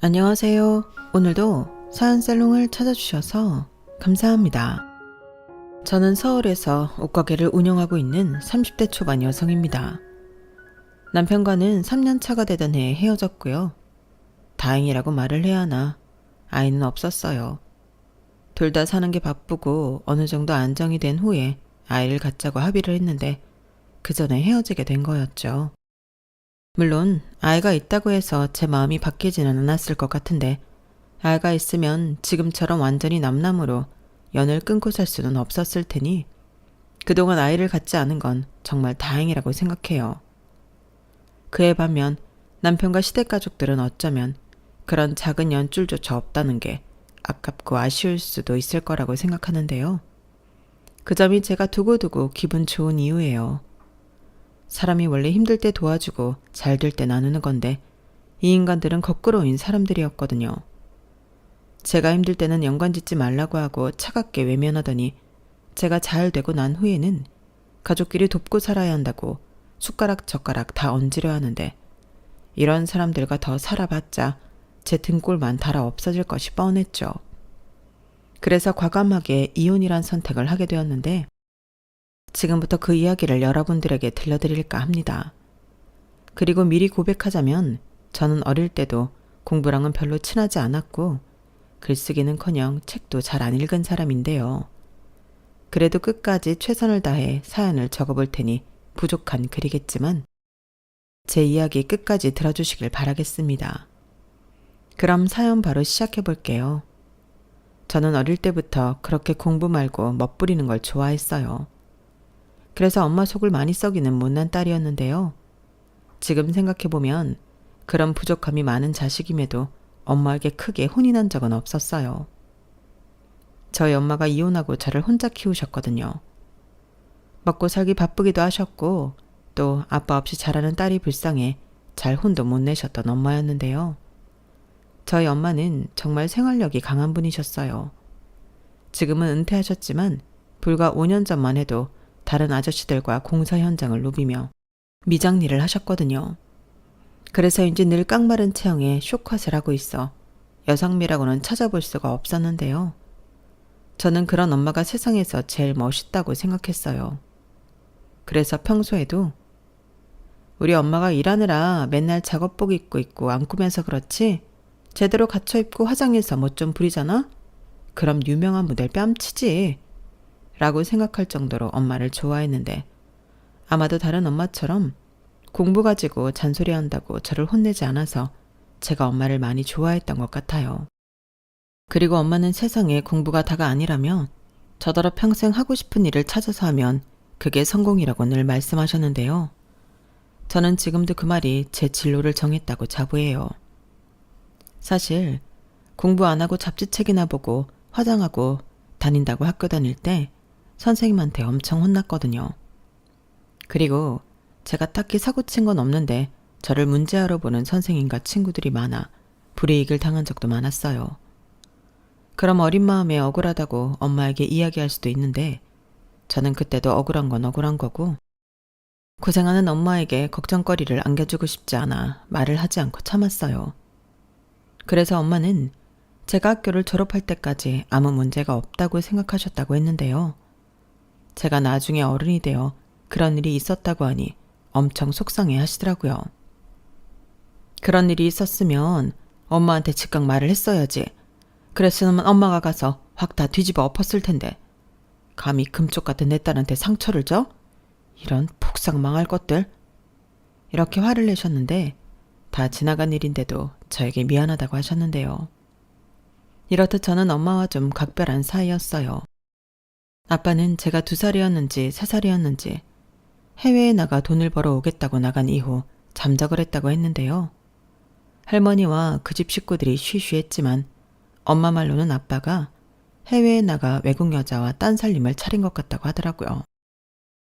안녕하세요. 오늘도 사연살롱을 찾아주셔서 감사합니다. 저는 서울에서 옷가게를 운영하고 있는 30대 초반 여성입니다. 남편과는 3년 차가 되던 해에 헤어졌고요. 다행이라고 말을 해야 하나 아이는 없었어요. 둘 다 사는 게 바쁘고 어느 정도 안정이 된 후에 아이를 갖자고 합의를 했는데 그 전에 헤어지게 된 거였죠. 물론 아이가 있다고 해서 제 마음이 바뀌지는 않았을 것 같은데 아이가 있으면 지금처럼 완전히 남남으로 연을 끊고 살 수는 없었을 테니 그동안 아이를 갖지 않은 건 정말 다행이라고 생각해요. 그에 반면 남편과 시댁가족들은 어쩌면 그런 작은 연줄조차 없다는 게 아깝고 아쉬울 수도 있을 거라고 생각하는데요. 그 점이 제가 두고두고 기분 좋은 이유예요. 사람이 원래 힘들 때 도와주고 잘 될 때 나누는 건데 이 인간들은 거꾸로인 사람들이었거든요. 제가 힘들 때는 연관짓지 말라고 하고 차갑게 외면하더니 제가 잘 되고 난 후에는 가족끼리 돕고 살아야 한다고 숟가락 젓가락 다 얹으려 하는데 이런 사람들과 더 살아봤자 제 등골만 달아 없어질 것이 뻔했죠. 그래서 과감하게 이혼이란 선택을 하게 되었는데 지금부터 그 이야기를 여러분들에게 들려드릴까 합니다. 그리고 미리 고백하자면 저는 어릴 때도 공부랑은 별로 친하지 않았고 글쓰기는커녕 책도 잘 안 읽은 사람인데요. 그래도 끝까지 최선을 다해 사연을 적어볼 테니 부족한 글이겠지만 제 이야기 끝까지 들어주시길 바라겠습니다. 그럼 사연 바로 시작해 볼게요. 저는 어릴 때부터 그렇게 공부 말고 멋부리는 걸 좋아했어요. 그래서 엄마 속을 많이 썩이는 못난 딸이었는데요. 지금 생각해보면 그런 부족함이 많은 자식임에도 엄마에게 크게 혼이 난 적은 없었어요. 저희 엄마가 이혼하고 저를 혼자 키우셨거든요. 먹고 살기 바쁘기도 하셨고 또 아빠 없이 자라는 딸이 불쌍해 잘 혼도 못 내셨던 엄마였는데요. 저희 엄마는 정말 생활력이 강한 분이셨어요. 지금은 은퇴하셨지만 불과 5년 전만 해도 다른 아저씨들과 공사 현장을 누비며 미장일을 하셨거든요. 그래서인지 늘 깡마른 체형에 쇼컷을 하고 있어 여성미라고는 찾아볼 수가 없었는데요. 저는 그런 엄마가 세상에서 제일 멋있다고 생각했어요. 그래서 평소에도 우리 엄마가 일하느라 맨날 작업복 입고 있고 안 꾸면서 그렇지 제대로 갖춰 입고 화장해서 멋 좀 부리잖아? 그럼 유명한 모델 뺨치지. 라고 생각할 정도로 엄마를 좋아했는데 아마도 다른 엄마처럼 공부 가지고 잔소리한다고 저를 혼내지 않아서 제가 엄마를 많이 좋아했던 것 같아요. 그리고 엄마는 세상에 공부가 다가 아니라며 저더러 평생 하고 싶은 일을 찾아서 하면 그게 성공이라고 늘 말씀하셨는데요. 저는 지금도 그 말이 제 진로를 정했다고 자부해요. 사실 공부 안 하고 잡지책이나 보고 화장하고 다닌다고 학교 다닐 때 선생님한테 엄청 혼났거든요. 그리고 제가 딱히 사고친 건 없는데 저를 문제아로 보는 선생님과 친구들이 많아 불이익을 당한 적도 많았어요. 그럼 어린 마음에 억울하다고 엄마에게 이야기할 수도 있는데 저는 그때도 억울한 건 억울한 거고 고생하는 엄마에게 걱정거리를 안겨주고 싶지 않아 말을 하지 않고 참았어요. 그래서 엄마는 제가 학교를 졸업할 때까지 아무 문제가 없다고 생각하셨다고 했는데요. 제가 나중에 어른이 되어 그런 일이 있었다고 하니 엄청 속상해 하시더라고요. 그런 일이 있었으면 엄마한테 즉각 말을 했어야지. 그랬으면 엄마가 가서 확 다 뒤집어 엎었을 텐데. 감히 금쪽 같은 내 딸한테 상처를 줘? 이런 폭삭 망할 것들. 이렇게 화를 내셨는데 다 지나간 일인데도 저에게 미안하다고 하셨는데요. 이렇듯 저는 엄마와 좀 각별한 사이였어요. 아빠는 제가 2살이었는지 3살이었는지 해외에 나가 돈을 벌어 오겠다고 나간 이후 잠적을 했다고 했는데요. 할머니와 그 집 식구들이 쉬쉬했지만 엄마 말로는 아빠가 해외에 나가 외국 여자와 딴 살림을 차린 것 같다고 하더라고요.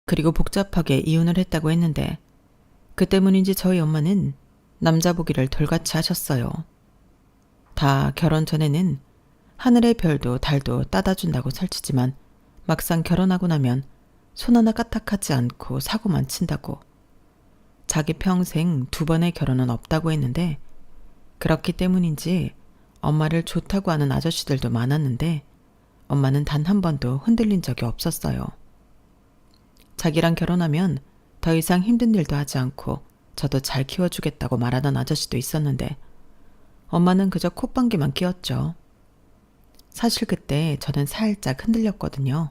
그리고 복잡하게 이혼을 했다고 했는데 그 때문인지 저희 엄마는 남자 보기를 돌같이 하셨어요. 다 결혼 전에는 하늘의 별도 달도 따다 준다고 설치지만 막상 결혼하고 나면 손 하나 까딱하지 않고 사고만 친다고. 자기 평생 2번의 결혼은 없다고 했는데 그렇기 때문인지 엄마를 좋다고 하는 아저씨들도 많았는데 엄마는 단 한 번도 흔들린 적이 없었어요. 자기랑 결혼하면 더 이상 힘든 일도 하지 않고 저도 잘 키워주겠다고 말하던 아저씨도 있었는데 엄마는 그저 콧방귀만 뀌었죠. 사실 그때 저는 살짝 흔들렸거든요.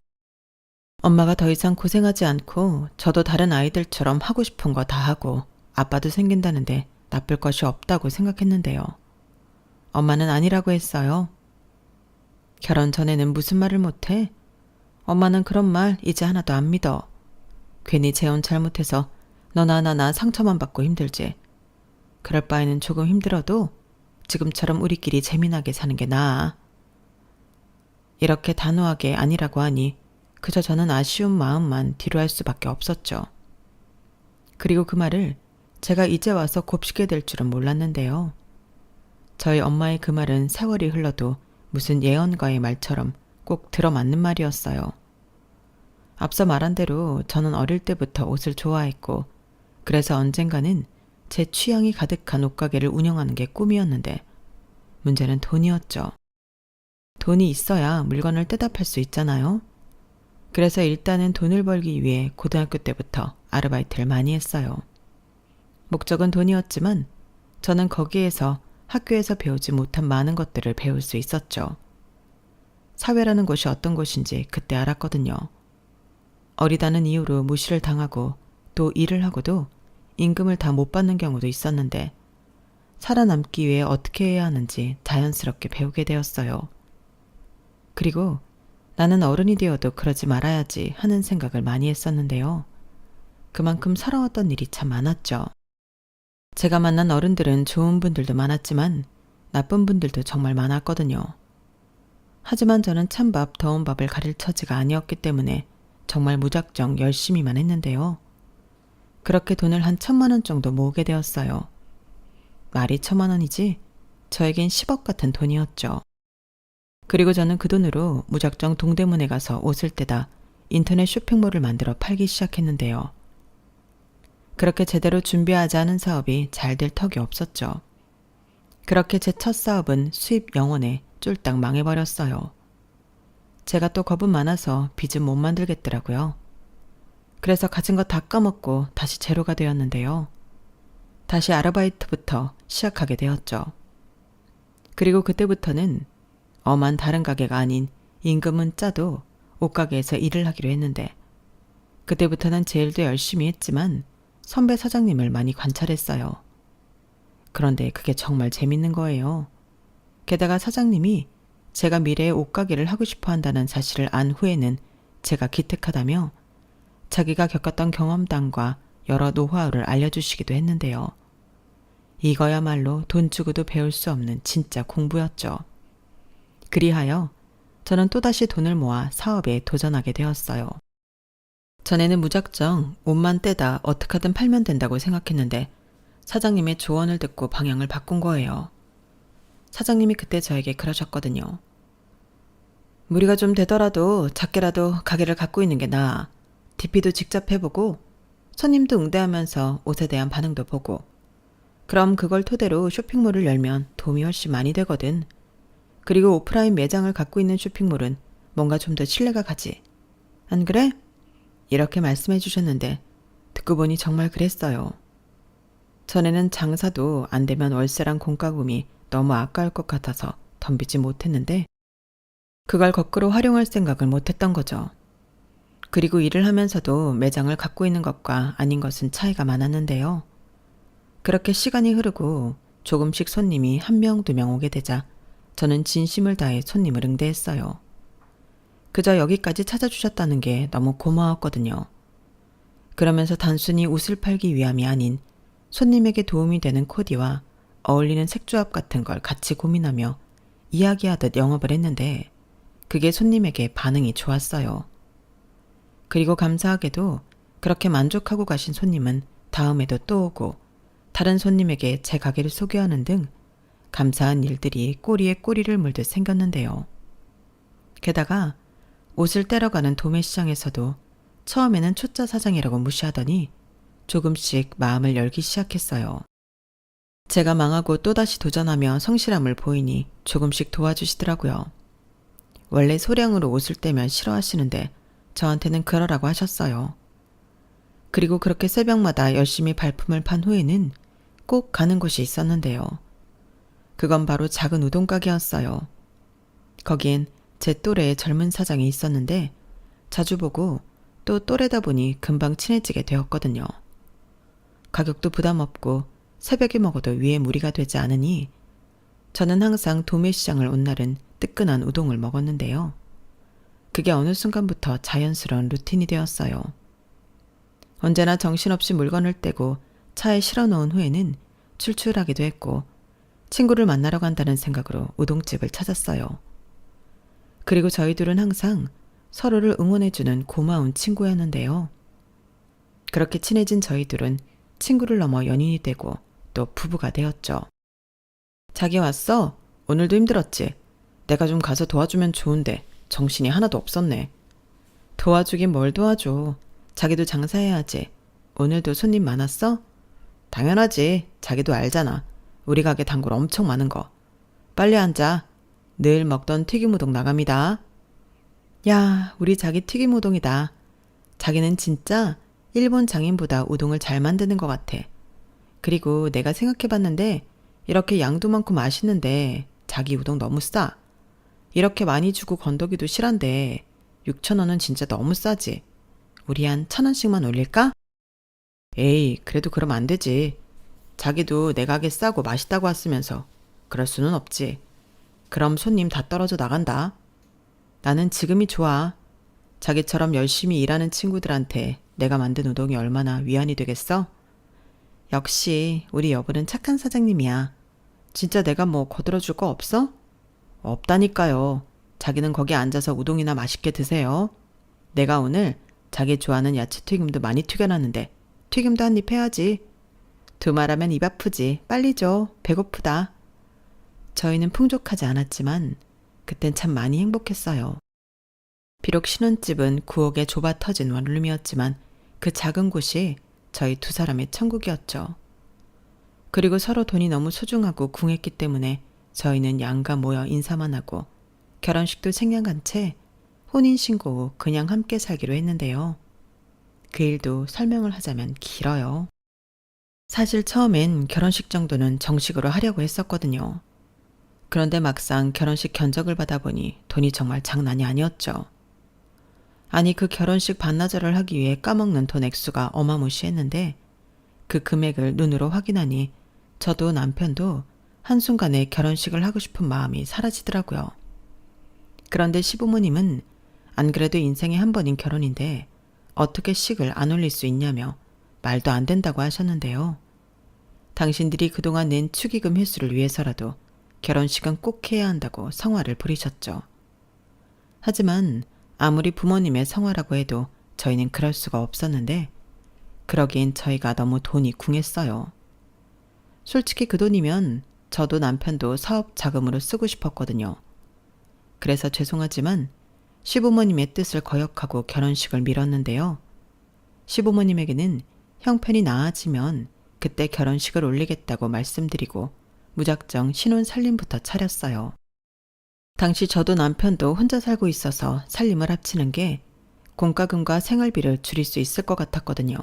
엄마가 더 이상 고생하지 않고 저도 다른 아이들처럼 하고 싶은 거 다 하고 아빠도 생긴다는데 나쁠 것이 없다고 생각했는데요. 엄마는 아니라고 했어요. 결혼 전에는 무슨 말을 못해? 엄마는 그런 말 이제 하나도 안 믿어. 괜히 재혼 잘못해서 너나 나나 상처만 받고 힘들지. 그럴 바에는 조금 힘들어도 지금처럼 우리끼리 재미나게 사는 게 나아. 이렇게 단호하게 아니라고 하니 그저 저는 아쉬운 마음만 뒤로 할 수밖에 없었죠. 그리고 그 말을 제가 이제 와서 곱씹게 될 줄은 몰랐는데요. 저희 엄마의 그 말은 세월이 흘러도 무슨 예언가의 말처럼 꼭 들어맞는 말이었어요. 앞서 말한 대로 저는 어릴 때부터 옷을 좋아했고 그래서 언젠가는 제 취향이 가득한 옷가게를 운영하는 게 꿈이었는데 문제는 돈이었죠. 돈이 있어야 물건을 떼다 팔 수 있잖아요. 그래서 일단은 돈을 벌기 위해 고등학교 때부터 아르바이트를 많이 했어요. 목적은 돈이었지만 저는 거기에서 학교에서 배우지 못한 많은 것들을 배울 수 있었죠. 사회라는 곳이 어떤 곳인지 그때 알았거든요. 어리다는 이유로 무시를 당하고 또 일을 하고도 임금을 다 못 받는 경우도 있었는데 살아남기 위해 어떻게 해야 하는지 자연스럽게 배우게 되었어요. 그리고 나는 어른이 되어도 그러지 말아야지 하는 생각을 많이 했었는데요. 그만큼 살아왔던 일이 참 많았죠. 제가 만난 어른들은 좋은 분들도 많았지만 나쁜 분들도 정말 많았거든요. 하지만 저는 찬밥, 더운 밥을 가릴 처지가 아니었기 때문에 정말 무작정 열심히만 했는데요. 그렇게 돈을 한 1,000만 원 정도 모으게 되었어요. 말이 1,000만 원이지 저에겐 10억 같은 돈이었죠. 그리고 저는 그 돈으로 무작정 동대문에 가서 옷을 떼다 인터넷 쇼핑몰을 만들어 팔기 시작했는데요. 그렇게 제대로 준비하지 않은 사업이 잘 될 턱이 없었죠. 그렇게 제 첫 사업은 수입 0원에 쫄딱 망해버렸어요. 제가 또 겁은 많아서 빚은 못 만들겠더라고요. 그래서 가진 거 다 까먹고 다시 제로가 되었는데요. 다시 아르바이트부터 시작하게 되었죠. 그리고 그때부터는 엄한 다른 가게가 아닌 임금은 짜도 옷가게에서 일을 하기로 했는데 그때부터는 제 일도 열심히 했지만 선배 사장님을 많이 관찰했어요. 그런데 그게 정말 재밌는 거예요. 게다가 사장님이 제가 미래에 옷가게를 하고 싶어 한다는 사실을 안 후에는 제가 기특하다며 자기가 겪었던 경험담과 여러 노하우를 알려주시기도 했는데요. 이거야말로 돈 주고도 배울 수 없는 진짜 공부였죠. 그리하여 저는 또다시 돈을 모아 사업에 도전하게 되었어요. 전에는 무작정 옷만 떼다 어떻게든 팔면 된다고 생각했는데 사장님의 조언을 듣고 방향을 바꾼 거예요. 사장님이 그때 저에게 그러셨거든요. 무리가 좀 되더라도 작게라도 가게를 갖고 있는 게 나아. DP도 직접 해보고 손님도 응대하면서 옷에 대한 반응도 보고 그럼 그걸 토대로 쇼핑몰을 열면 도움이 훨씬 많이 되거든. 그리고 오프라인 매장을 갖고 있는 쇼핑몰은 뭔가 좀 더 신뢰가 가지. 안 그래? 이렇게 말씀해 주셨는데 듣고 보니 정말 그랬어요. 전에는 장사도 안 되면 월세랑 공과금이 너무 아까울 것 같아서 덤비지 못했는데 그걸 거꾸로 활용할 생각을 못했던 거죠. 그리고 일을 하면서도 매장을 갖고 있는 것과 아닌 것은 차이가 많았는데요. 그렇게 시간이 흐르고 조금씩 손님이 1명, 2명 오게 되자 저는 진심을 다해 손님을 응대했어요. 그저 여기까지 찾아주셨다는 게 너무 고마웠거든요. 그러면서 단순히 옷을 팔기 위함이 아닌 손님에게 도움이 되는 코디와 어울리는 색조합 같은 걸 같이 고민하며 이야기하듯 영업을 했는데 그게 손님에게 반응이 좋았어요. 그리고 감사하게도 그렇게 만족하고 가신 손님은 다음에도 또 오고 다른 손님에게 제 가게를 소개하는 등 감사한 일들이 꼬리에 꼬리를 물듯 생겼는데요. 게다가 옷을 떼러 가는 도매시장에서도 처음에는 초짜 사장이라고 무시하더니 조금씩 마음을 열기 시작했어요. 제가 망하고 또다시 도전하며 성실함을 보이니 조금씩 도와주시더라고요. 원래 소량으로 옷을 떼면 싫어하시는데 저한테는 그러라고 하셨어요. 그리고 그렇게 새벽마다 열심히 발품을 판 후에는 꼭 가는 곳이 있었는데요. 그건 바로 작은 우동가게였어요. 거기엔 제 또래의 젊은 사장이 있었는데 자주 보고 또 또래다 보니 금방 친해지게 되었거든요. 가격도 부담 없고 새벽에 먹어도 위에 무리가 되지 않으니 저는 항상 도매시장을 온 날은 뜨끈한 우동을 먹었는데요. 그게 어느 순간부터 자연스러운 루틴이 되었어요. 언제나 정신없이 물건을 떼고 차에 실어 놓은 후에는 출출하기도 했고 친구를 만나러 간다는 생각으로 우동집을 찾았어요. 그리고 저희 둘은 항상 서로를 응원해주는 고마운 친구였는데요. 그렇게 친해진 저희 둘은 친구를 넘어 연인이 되고 또 부부가 되었죠. 자기 왔어? 오늘도 힘들었지? 내가 좀 가서 도와주면 좋은데 정신이 하나도 없었네. 도와주긴 뭘 도와줘. 자기도 장사해야지. 오늘도 손님 많았어? 당연하지. 자기도 알잖아. 우리 가게 단골 엄청 많은 거. 빨리 앉아. 늘 먹던 튀김우동 나갑니다. 야, 우리 자기 튀김우동이다. 자기는 진짜 일본 장인보다 우동을 잘 만드는 것 같아. 그리고 내가 생각해봤는데 이렇게 양도 많고 맛있는데 자기 우동 너무 싸. 이렇게 많이 주고 건더기도 실한데 6,000원은 진짜 너무 싸지. 우리 한 1,000원씩만 올릴까? 에이, 그래도 그럼 안 되지. 자기도 내 가게 싸고 맛있다고 왔으면서 그럴 수는 없지. 그럼 손님 다 떨어져 나간다. 나는 지금이 좋아. 자기처럼 열심히 일하는 친구들한테 내가 만든 우동이 얼마나 위안이 되겠어? 역시 우리 여부는 착한 사장님이야. 진짜 내가 뭐 거들어줄 거 없어? 없다니까요. 자기는 거기 앉아서 우동이나 맛있게 드세요. 내가 오늘 자기 좋아하는 야채튀김도 많이 튀겨놨는데 튀김도 한 입 해야지. 두말하면 입 아프지. 빨리 줘. 배고프다. 저희는 풍족하지 않았지만 그땐 참 많이 행복했어요. 비록 신혼집은 구옥에 좁아 터진 원룸이었지만 그 작은 곳이 저희 두 사람의 천국이었죠. 그리고 서로 돈이 너무 소중하고 궁했기 때문에 저희는 양가 모여 인사만 하고 결혼식도 생략한 채 혼인신고 후 그냥 함께 살기로 했는데요. 그 일도 설명을 하자면 길어요. 사실 처음엔 결혼식 정도는 정식으로 하려고 했었거든요. 그런데 막상 결혼식 견적을 받아보니 돈이 정말 장난이 아니었죠. 아니 그 결혼식 반나절을 하기 위해 까먹는 돈 액수가 어마무시했는데 그 금액을 눈으로 확인하니 저도 남편도 한순간에 결혼식을 하고 싶은 마음이 사라지더라고요. 그런데 시부모님은 안 그래도 인생에 한 번인 결혼인데 어떻게 식을 안 올릴 수 있냐며 말도 안 된다고 하셨는데요. 당신들이 그동안 낸 축의금 회수를 위해서라도 결혼식은 꼭 해야 한다고 성화를 부리셨죠. 하지만 아무리 부모님의 성화라고 해도 저희는 그럴 수가 없었는데 그러기엔 저희가 너무 돈이 궁했어요. 솔직히 그 돈이면 저도 남편도 사업 자금으로 쓰고 싶었거든요. 그래서 죄송하지만 시부모님의 뜻을 거역하고 결혼식을 미뤘는데요. 시부모님에게는 형편이 나아지면 그때 결혼식을 올리겠다고 말씀드리고 무작정 신혼 살림부터 차렸어요. 당시 저도 남편도 혼자 살고 있어서 살림을 합치는 게 공과금과 생활비를 줄일 수 있을 것 같았거든요.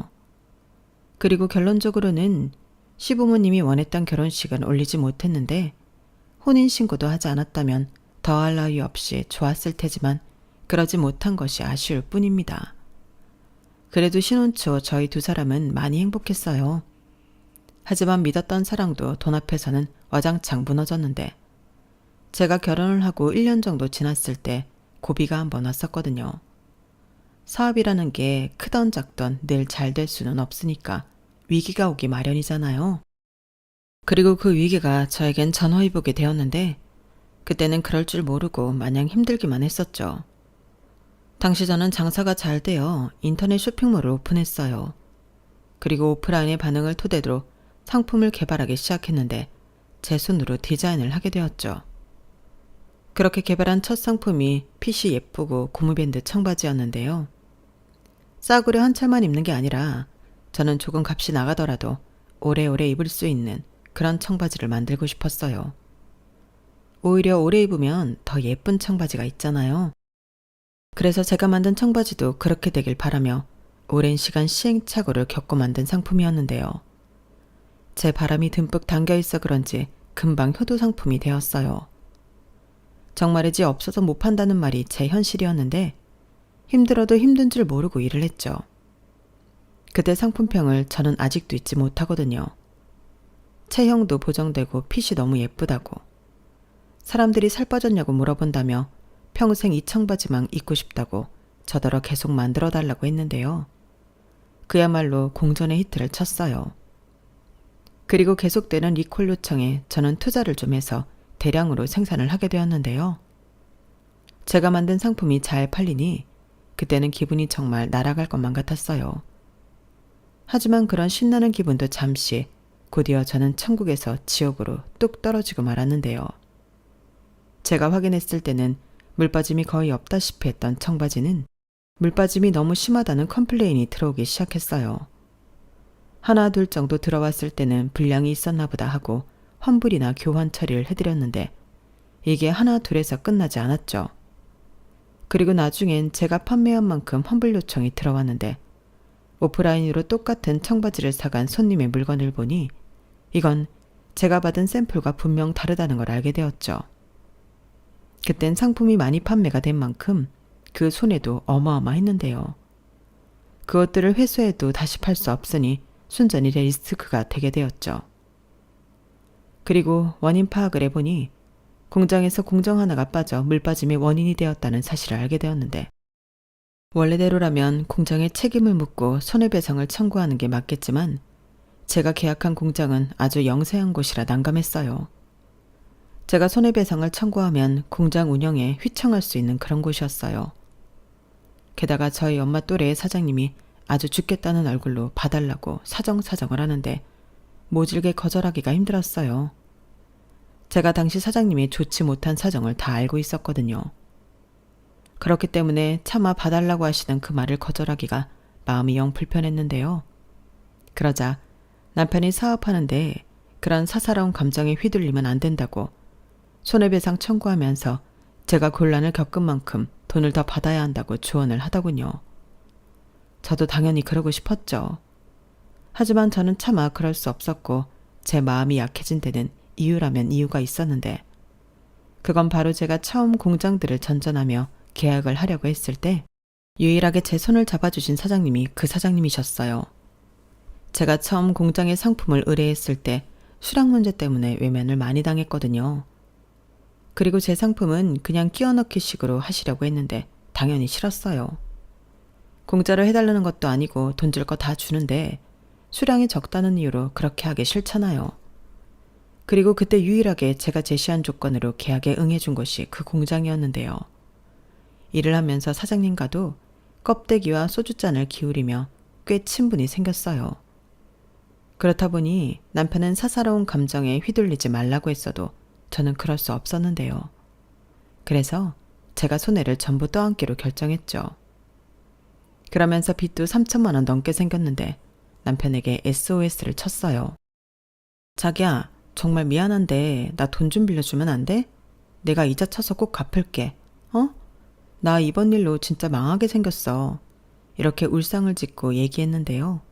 그리고 결론적으로는 시부모님이 원했던 결혼식은 올리지 못했는데 혼인신고도 하지 않았다면 더할 나위 없이 좋았을 테지만 그러지 못한 것이 아쉬울 뿐입니다. 그래도 신혼 초 저희 두 사람은 많이 행복했어요. 하지만 믿었던 사랑도 돈 앞에서는 와장창 무너졌는데 제가 결혼을 하고 1년 정도 지났을 때 고비가 한번 왔었거든요. 사업이라는 게 크던 작던 늘 잘 될 수는 없으니까 위기가 오기 마련이잖아요. 그리고 그 위기가 저에겐 전화위복이 되었는데 그때는 그럴 줄 모르고 마냥 힘들기만 했었죠. 당시 저는 장사가 잘 되어 인터넷 쇼핑몰을 오픈했어요. 그리고 오프라인의 반응을 토대로 상품을 개발하기 시작했는데 제 손으로 디자인을 하게 되었죠. 그렇게 개발한 첫 상품이 핏이 예쁘고 고무밴드 청바지였는데요. 싸구려 한 찰만 입는 게 아니라 저는 조금 값이 나가더라도 오래오래 입을 수 있는 그런 청바지를 만들고 싶었어요. 오히려 오래 입으면 더 예쁜 청바지가 있잖아요. 그래서 제가 만든 청바지도 그렇게 되길 바라며 오랜 시간 시행착오를 겪고 만든 상품이었는데요. 제 바람이 듬뿍 담겨 있어 그런지 금방 효도 상품이 되었어요. 정말이지 없어서 못 판다는 말이 제 현실이었는데 힘들어도 힘든 줄 모르고 일을 했죠. 그때 상품평을 저는 아직도 잊지 못하거든요. 체형도 보정되고 핏이 너무 예쁘다고. 사람들이 살 빠졌냐고 물어본다며 평생 이 청바지만 입고 싶다고 저더러 계속 만들어달라고 했는데요. 그야말로 공전의 히트를 쳤어요. 그리고 계속되는 리콜 요청에 저는 투자를 좀 해서 대량으로 생산을 하게 되었는데요. 제가 만든 상품이 잘 팔리니 그때는 기분이 정말 날아갈 것만 같았어요. 하지만 그런 신나는 기분도 잠시, 곧이어 저는 천국에서 지옥으로 뚝 떨어지고 말았는데요. 제가 확인했을 때는 물빠짐이 거의 없다시피 했던 청바지는 물빠짐이 너무 심하다는 컴플레인이 들어오기 시작했어요. 하나 둘 정도 들어왔을 때는 불량이 있었나 보다 하고 환불이나 교환 처리를 해드렸는데 이게 하나 둘에서 끝나지 않았죠. 그리고 나중엔 제가 판매한 만큼 환불 요청이 들어왔는데 오프라인으로 똑같은 청바지를 사간 손님의 물건을 보니 이건 제가 받은 샘플과 분명 다르다는 걸 알게 되었죠. 그땐 상품이 많이 판매가 된 만큼 그 손해도 어마어마했는데요. 그것들을 회수해도 다시 팔 수 없으니 순전히 리스크가 되게 되었죠. 그리고 원인 파악을 해보니 공장에서 공정 하나가 빠져 물빠짐의 원인이 되었다는 사실을 알게 되었는데 원래대로라면 공장에 책임을 묻고 손해배상을 청구하는 게 맞겠지만 제가 계약한 공장은 아주 영세한 곳이라 난감했어요. 제가 손해배상을 청구하면 공장 운영에 휘청할 수 있는 그런 곳이었어요. 게다가 저희 엄마 또래의 사장님이 아주 죽겠다는 얼굴로 봐달라고 사정사정을 하는데 모질게 거절하기가 힘들었어요. 제가 당시 사장님이 좋지 못한 사정을 다 알고 있었거든요. 그렇기 때문에 차마 봐달라고 하시는 그 말을 거절하기가 마음이 영 불편했는데요. 그러자 남편이 사업하는데 그런 사사로운 감정에 휘둘리면 안 된다고 손해배상 청구하면서 제가 곤란을 겪은 만큼 돈을 더 받아야 한다고 조언을 하더군요. 저도 당연히 그러고 싶었죠. 하지만 저는 차마 그럴 수 없었고 제 마음이 약해진 데는 이유라면 이유가 있었는데 그건 바로 제가 처음 공장들을 전전하며 계약을 하려고 했을 때 유일하게 제 손을 잡아주신 사장님이 그 사장님이셨어요. 제가 처음 공장의 상품을 의뢰했을 때 수량 문제 때문에 외면을 많이 당했거든요. 그리고 제 상품은 그냥 끼워넣기 식으로 하시려고 했는데 당연히 싫었어요. 공짜로 해달라는 것도 아니고 돈 줄 거 다 주는데 수량이 적다는 이유로 그렇게 하기 싫잖아요. 그리고 그때 유일하게 제가 제시한 조건으로 계약에 응해준 곳이 그 공장이었는데요. 일을 하면서 사장님과도 껍데기와 소주잔을 기울이며 꽤 친분이 생겼어요. 그렇다 보니 남편은 사사로운 감정에 휘둘리지 말라고 했어도 저는 그럴 수 없었는데요. 그래서 제가 손해를 전부 떠안기로 결정했죠. 그러면서 빚도 3천만 원 넘게 생겼는데 남편에게 SOS를 쳤어요. 자기야, 정말 미안한데 나 돈 좀 빌려주면 안 돼? 내가 이자 쳐서 꼭 갚을게. 어? 나 이번 일로 진짜 망하게 생겼어. 이렇게 울상을 짓고 얘기했는데요.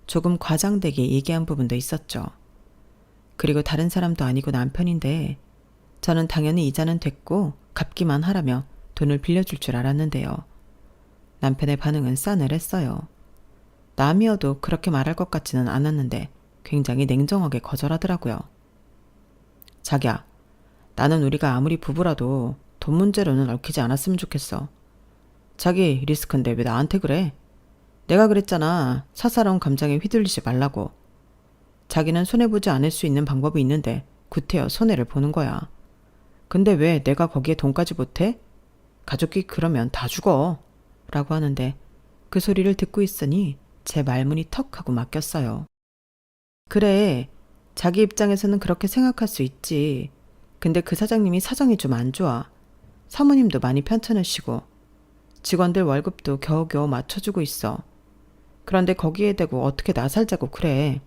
조금 과장되게 얘기한 부분도 있었죠. 그리고 다른 사람도 아니고 남편인데 저는 당연히 이자는 됐고 갚기만 하라며 돈을 빌려줄 줄 알았는데요. 남편의 반응은 싸늘했어요. 남이어도 그렇게 말할 것 같지는 않았는데 굉장히 냉정하게 거절하더라고요. 자기야, 나는 우리가 아무리 부부라도 돈 문제로는 얽히지 않았으면 좋겠어. 자기 리스크인데 왜 나한테 그래? 내가 그랬잖아. 사사로운 감정에 휘둘리지 말라고. 자기는 손해보지 않을 수 있는 방법이 있는데 구태여 손해를 보는 거야. 근데 왜 내가 거기에 돈까지 못해? 가족이 그러면 다 죽어. 라고 하는데 그 소리를 듣고 있으니 제 말문이 턱 하고 막혔어요. 그래, 자기 입장에서는 그렇게 생각할 수 있지. 근데 그 사장님이 사정이 좀 안 좋아. 사모님도 많이 편찮으시고 직원들 월급도 겨우겨우 맞춰주고 있어. 그런데 거기에 대고 어떻게 나 살자고 그래.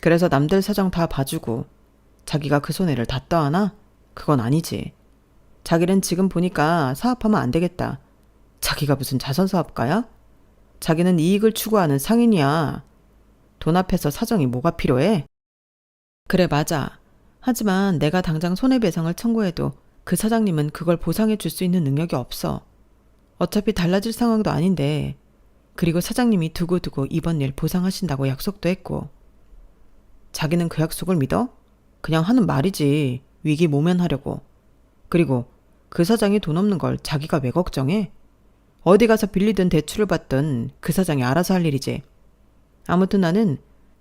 그래서 남들 사정 다 봐주고 자기가 그 손해를 다 떠안아? 그건 아니지. 자기는 지금 보니까 사업하면 안 되겠다. 자기가 무슨 자선사업가야? 자기는 이익을 추구하는 상인이야. 돈 앞에서 사정이 뭐가 필요해? 그래, 맞아. 하지만 내가 당장 손해배상을 청구해도 그 사장님은 그걸 보상해 줄 수 있는 능력이 없어. 어차피 달라질 상황도 아닌데. 그리고 사장님이 두고두고 이번 일 보상하신다고 약속도 했고. 자기는 그 약속을 믿어? 그냥 하는 말이지. 위기 모면하려고. 그리고 그 사장이 돈 없는 걸 자기가 왜 걱정해? 어디 가서 빌리든 대출을 받든 그 사장이 알아서 할 일이지. 아무튼 나는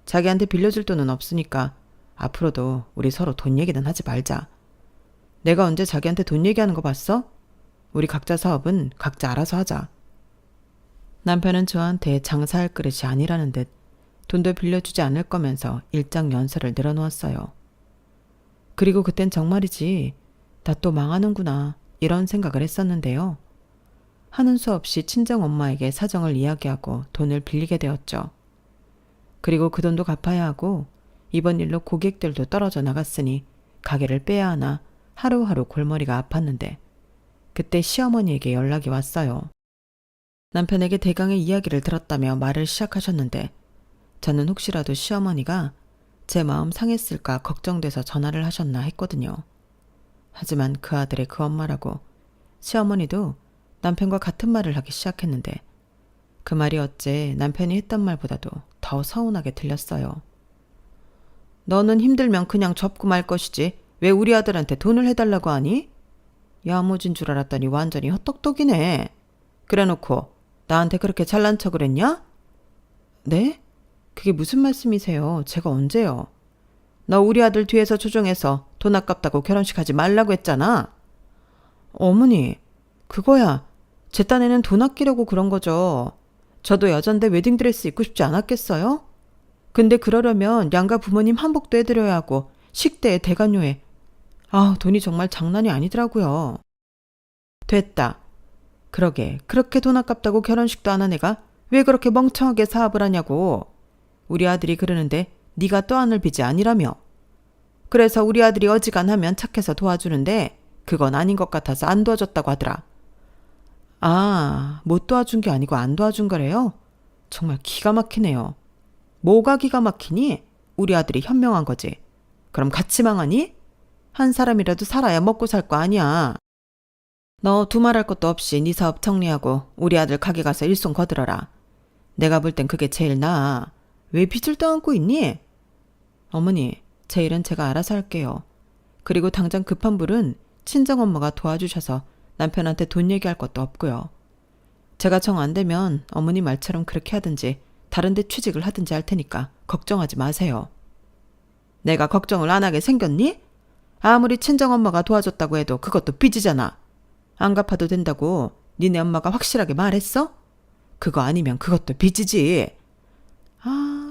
자기한테 빌려줄 돈은 없으니까 앞으로도 우리 서로 돈 얘기는 하지 말자. 내가 언제 자기한테 돈 얘기하는 거 봤어? 우리 각자 사업은 각자 알아서 하자. 남편은 저한테 장사할 그릇이 아니라는 듯 돈도 빌려주지 않을 거면서 일장 연설을 늘어놓았어요. 그리고 그땐 정말이지 나 또 망하는구나 이런 생각을 했었는데요. 하는 수 없이 친정엄마에게 사정을 이야기하고 돈을 빌리게 되었죠. 그리고 그 돈도 갚아야 하고 이번 일로 고객들도 떨어져 나갔으니 가게를 빼야 하나 하루하루 골머리가 아팠는데 그때 시어머니에게 연락이 왔어요. 남편에게 대강의 이야기를 들었다며 말을 시작하셨는데 저는 혹시라도 시어머니가 제 마음 상했을까 걱정돼서 전화를 하셨나 했거든요. 하지만 그 아들의 그 엄마라고 시어머니도 남편과 같은 말을 하기 시작했는데 그 말이 어째 남편이 했던 말보다도 더 서운하게 들렸어요. 너는 힘들면 그냥 접고 말 것이지 왜 우리 아들한테 돈을 해달라고 하니? 야무진 줄 알았더니 완전히 헛똑똑이네. 그래놓고 나한테 그렇게 잘난 척을 했냐? 네? 그게 무슨 말씀이세요? 제가 언제요? 너 우리 아들 뒤에서 조종해서 돈 아깝다고 결혼식 하지 말라고 했잖아. 어머니, 그거야. 제 딴에는 돈 아끼려고 그런 거죠. 저도 여잔데 웨딩드레스 입고 싶지 않았겠어요? 근데 그러려면 양가 부모님 한복도 해드려야 하고 식대에 대관료에 돈이 정말 장난이 아니더라고요. 됐다. 그러게 그렇게 돈 아깝다고 결혼식도 안 한 애가 왜 그렇게 멍청하게 사업을 하냐고. 우리 아들이 그러는데 네가 떠안을 빚이 아니라며. 그래서 우리 아들이 어지간하면 착해서 도와주는데 그건 아닌 것 같아서 안 도와줬다고 하더라. 못 도와준 게 아니고 안 도와준 거래요? 정말 기가 막히네요. 뭐가 기가 막히니? 우리 아들이 현명한 거지. 그럼 같이 망하니? 한 사람이라도 살아야 먹고 살 거 아니야. 너 두말할 것도 없이 네 사업 정리하고 우리 아들 가게 가서 일손 거들어라. 내가 볼 땐 그게 제일 나아. 왜 빚을 떠안고 있니? 어머니, 제 일은 제가 알아서 할게요. 그리고 당장 급한 불은 친정엄마가 도와주셔서 남편한테 돈 얘기할 것도 없고요. 제가 정 안 되면 어머니 말처럼 그렇게 하든지 다른 데 취직을 하든지 할 테니까 걱정하지 마세요. 내가 걱정을 안 하게 생겼니? 아무리 친정엄마가 도와줬다고 해도 그것도 빚이잖아. 안 갚아도 된다고 니네 엄마가 확실하게 말했어? 그거 아니면 그것도 빚이지.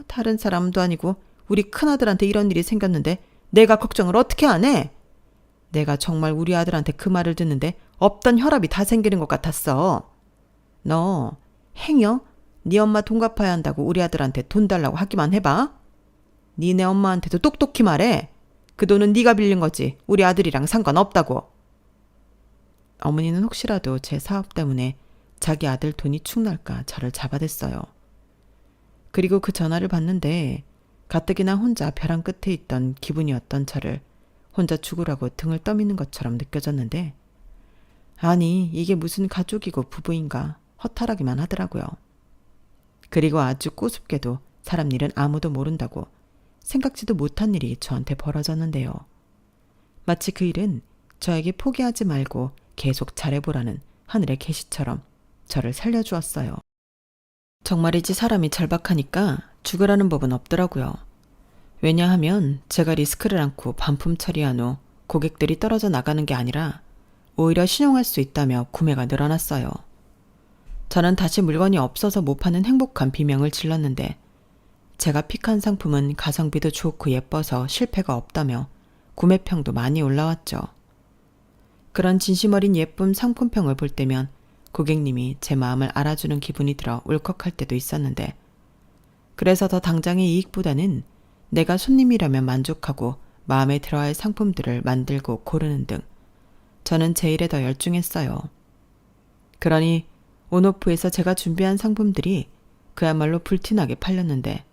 다른 사람도 아니고 우리 큰아들한테 이런 일이 생겼는데 내가 걱정을 어떻게 안 해? 내가 정말 우리 아들한테 그 말을 듣는데 없던 혈압이 다 생기는 것 같았어. 너 행여 네 엄마 돈 갚아야 한다고 우리 아들한테 돈 달라고 하기만 해봐. 니네 엄마한테도 똑똑히 말해. 그 돈은 네가 빌린 거지 우리 아들이랑 상관없다고. 어머니는 혹시라도 제 사업 때문에 자기 아들 돈이 축날까 저를 잡아댔어요. 그리고 그 전화를 받는데 가뜩이나 혼자 벼랑 끝에 있던 기분이었던 저를 혼자 죽으라고 등을 떠미는 것처럼 느껴졌는데 아니 이게 무슨 가족이고 부부인가 허탈하기만 하더라고요. 그리고 아주 꼬숩게도 사람 일은 아무도 모른다고 생각지도 못한 일이 저한테 벌어졌는데요. 마치 그 일은 저에게 포기하지 말고 계속 잘해보라는 하늘의 계시처럼 저를 살려주었어요. 정말이지 사람이 절박하니까 죽으라는 법은 없더라고요. 왜냐하면 제가 리스크를 안고 반품 처리한 후 고객들이 떨어져 나가는 게 아니라 오히려 신용할 수 있다며 구매가 늘어났어요. 저는 다시 물건이 없어서 못 파는 행복한 비명을 질렀는데 제가 픽한 상품은 가성비도 좋고 예뻐서 실패가 없다며 구매평도 많이 올라왔죠. 그런 진심 어린 예쁜 상품평을 볼 때면 고객님이 제 마음을 알아주는 기분이 들어 울컥할 때도 있었는데 그래서 더 당장의 이익보다는 내가 손님이라면 만족하고 마음에 들어할 상품들을 만들고 고르는 등 저는 제 일에 더 열중했어요. 그러니 온오프에서 제가 준비한 상품들이 그야말로 불티나게 팔렸는데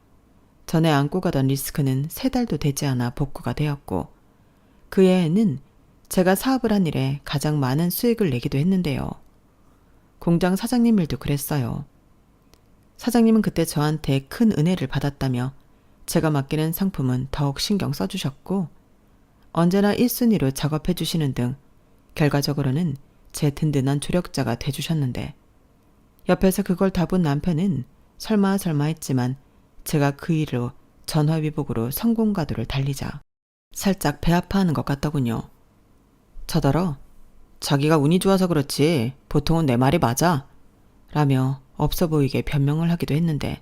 전에 안고 가던 리스크는 3달도 되지 않아 복구가 되었고 그 해에는 제가 사업을 한 일에 가장 많은 수익을 내기도 했는데요. 공장 사장님 일도 그랬어요. 사장님은 그때 저한테 큰 은혜를 받았다며 제가 맡기는 상품은 더욱 신경 써주셨고 언제나 1순위로 작업해 주시는 등 결과적으로는 제 든든한 조력자가 돼주셨는데 옆에서 그걸 다 본 남편은 설마 했지만 제가 그 일로 전화위복으로 성공가도를 달리자 살짝 배 아파하는 것 같더군요. 저더러 자기가 운이 좋아서 그렇지 보통은 내 말이 맞아 라며 없어 보이게 변명을 하기도 했는데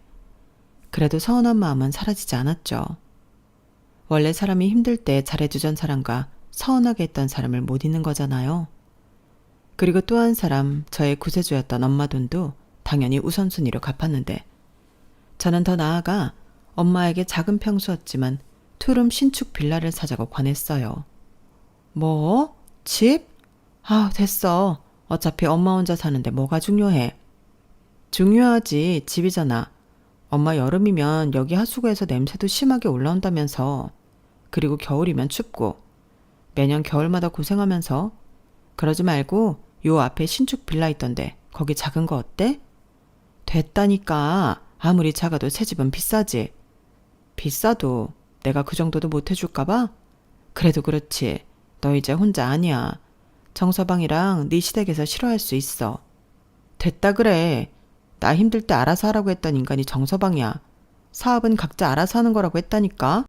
그래도 서운한 마음은 사라지지 않았죠. 원래 사람이 힘들 때 잘해주던 사람과 서운하게 했던 사람을 못 잊는 거잖아요. 그리고 또 한 사람 저의 구세주였던 엄마 돈도 당연히 우선순위로 갚았는데 저는 더 나아가 엄마에게 작은 평수였지만 투룸 신축 빌라를 사자고 권했어요. 뭐? 집? 아, 됐어. 어차피 엄마 혼자 사는데 뭐가 중요해. 중요하지. 집이잖아. 엄마 여름이면 여기 하수구에서 냄새도 심하게 올라온다면서. 그리고 겨울이면 춥고. 매년 겨울마다 고생하면서. 그러지 말고 요 앞에 신축 빌라 있던데 거기 작은 거 어때? 됐다니까. 아무리 작아도 새 집은 비싸지. 비싸도 내가 그 정도도 못 해줄까 봐? 그래도 그렇지. 너 이제 혼자 아니야. 정서방이랑 네 시댁에서 싫어할 수 있어. 됐다 그래. 나 힘들 때 알아서 하라고 했던 인간이 정서방이야. 사업은 각자 알아서 하는 거라고 했다니까.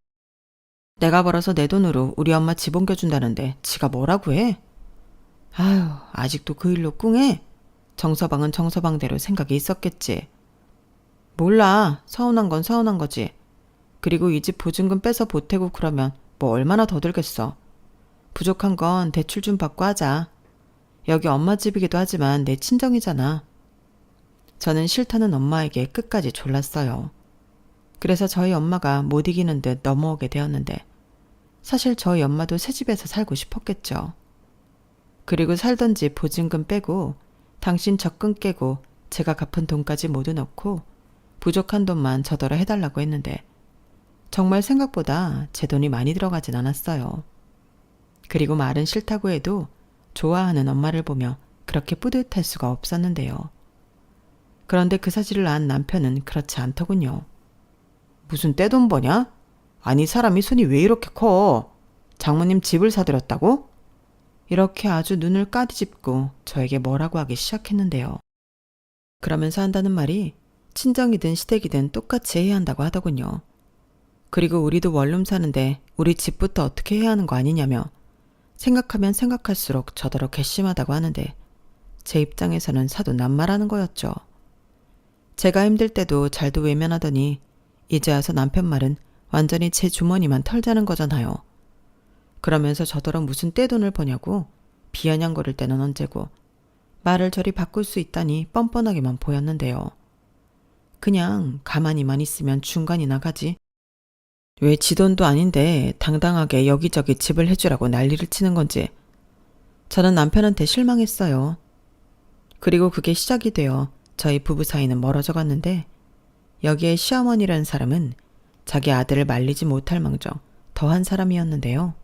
내가 벌어서 내 돈으로 우리 엄마 집 옮겨준다는데 지가 뭐라고 해? 아휴, 아직도 그 일로 꿍해? 정서방은 정서방대로 생각이 있었겠지. 몰라. 서운한 건 서운한 거지. 그리고 이 집 보증금 빼서 보태고 그러면 뭐 얼마나 더 들겠어. 부족한 건 대출 좀 받고 하자. 여기 엄마 집이기도 하지만 내 친정이잖아. 저는 싫다는 엄마에게 끝까지 졸랐어요. 그래서 저희 엄마가 못 이기는 듯 넘어오게 되었는데 사실 저희 엄마도 새 집에서 살고 싶었겠죠. 그리고 살던 집 보증금 빼고 당신 적금 깨고 제가 갚은 돈까지 모두 넣고 부족한 돈만 저더러 해달라고 했는데 정말 생각보다 제 돈이 많이 들어가진 않았어요. 그리고 말은 싫다고 해도 좋아하는 엄마를 보며 그렇게 뿌듯할 수가 없었는데요. 그런데 그 사실을 안 남편은 그렇지 않더군요. 무슨 떼돈 버냐? 아니 사람이 손이 왜 이렇게 커? 장모님 집을 사들였다고? 이렇게 아주 눈을 까디집고 저에게 뭐라고 하기 시작했는데요. 그러면서 한다는 말이 친정이든 시댁이든 똑같이 해야 한다고 하더군요. 그리고 우리도 원룸 사는데 우리 집부터 어떻게 해야 하는 거 아니냐며 생각하면 생각할수록 저더러 괘씸하다고 하는데 제 입장에서는 사도 남말하는 거였죠. 제가 힘들 때도 잘도 외면하더니 이제 와서 남편 말은 완전히 제 주머니만 털자는 거잖아요. 그러면서 저더러 무슨 떼돈을 버냐고 비아냥거릴 때는 언제고 말을 저리 바꿀 수 있다니 뻔뻔하게만 보였는데요. 그냥 가만히만 있으면 중간이나 가지. 왜 지 돈도 아닌데 당당하게 여기저기 집을 해주라고 난리를 치는 건지. 저는 남편한테 실망했어요. 그리고 그게 시작이 되어 저희 부부 사이는 멀어져 갔는데 여기에 시어머니라는 사람은 자기 아들을 말리지 못할 망정 더한 사람이었는데요.